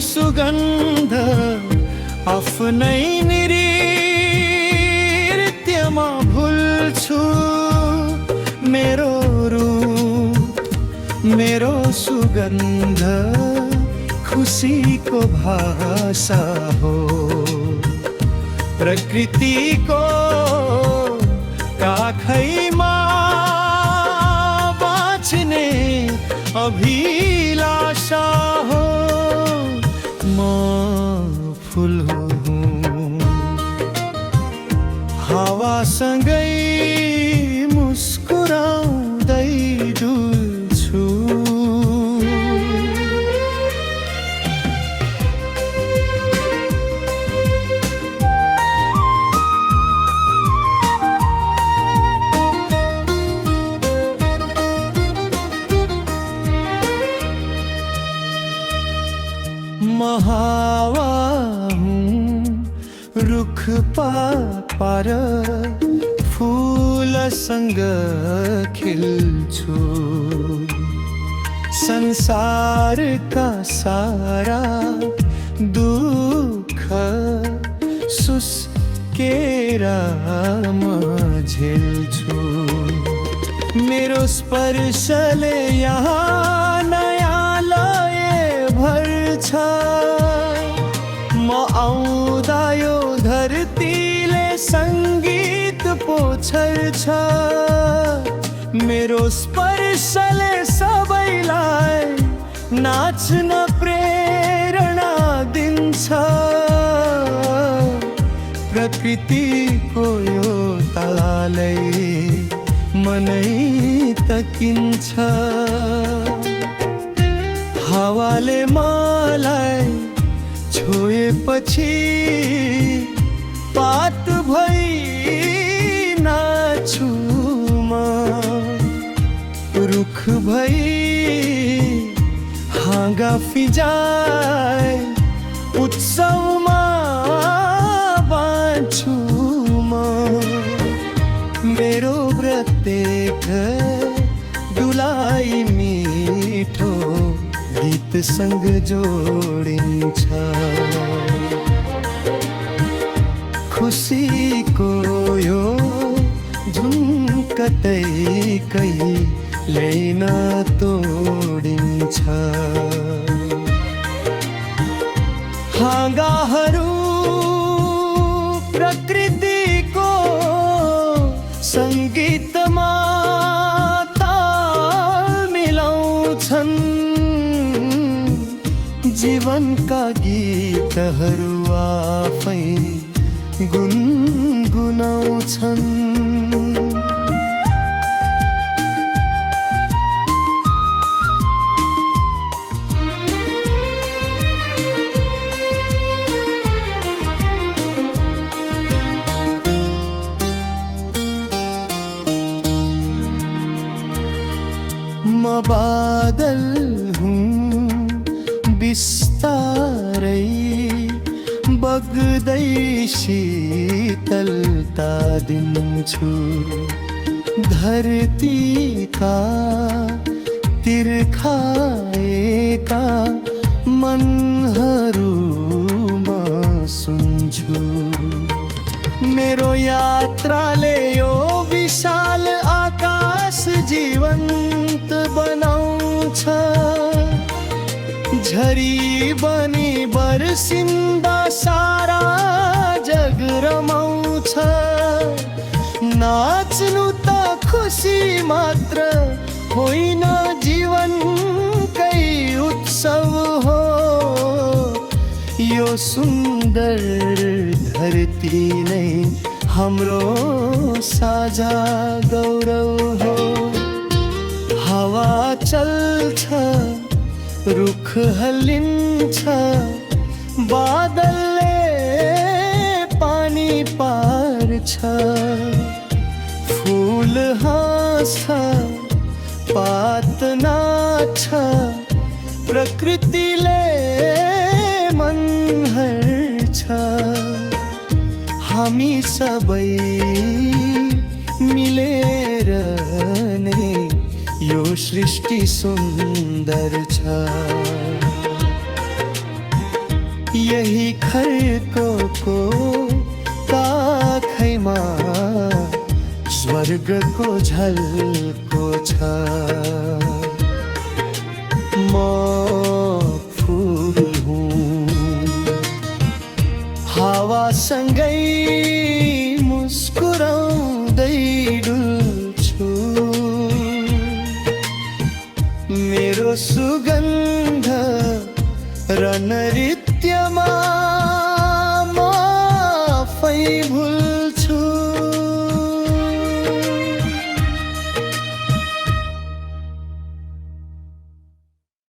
सुगन्ध आफ्नै नृत्यमा भुल्छु। मेरो रूप मेरो सुगन्ध खुसीको भाषा हो। प्रकृतिको काखैमा बाँच्ने अभिलाषा हो। म फुल हुँ हावासँगै मुस्कुराउँदै डुल्छु। म हावा हूँ रुख पर फूलसँग खिल्छु। संसारका सारा दुःख सुस्केर म झेल्छु। मेरो स्पर्शले यहाँ नयाँ लय भर्छ। म आउँदा यो धरतीले सङ्गीत पोछर्छ। मेरो स्पर्शले सबैलाई नाच्न प्रेरणा दिन्छ। प्रकृतिको यो तालै मनै तकिन्छ। हावाले मलाई छोएपछि पात भई नाच्छु म। रुख भई हाँगा फिजाए उत्सवमा बाँच्छु म। मेरो प्रत्येक दुलाई मिठो गीतसँग जोडिन्छ। खुसीको यो धुन कतै कहिले न तोडिन्छ। हाँगाहरू प्रकृतिको सङ्गीतमा ताल मिलाउँछन्। जीवनका गीतहरू आफै गुनगुनाउँछन्। म बादल हूँ बिस्तारै बग्दै शीतलता दिन्छु। धरतीका तिर्खाएका मनहरू म सुन्छु। मेरो यात्राले यो विशाल आकाश जीवन्त बनाउँछ। झरी बनी बर्सिन्दा सारा जग रमाउँछ। नाच्नु त खुसी मात्र होइन जीवनकै उत्सव हो। यो सुन्दर धरती नै हाम्रो साझा गौरव हो। हावा चल्छ रुख हल्लिन्छ। बादलले पानी पार्छ। फूल हाँस्छ पात नाच्छ। प्रकृतिले मन हर्छ। हामी सबै मिलेर नै यो सृष्टि सुन्दर छ। यही खर्को ताखैमा स्वर्गको झल्को छ। म फुल हुँ हावासँगै मुस्कुराउँदै डुल्छु, मेरो सुगन्ध र नृत्यमा म आफै भुल्छु।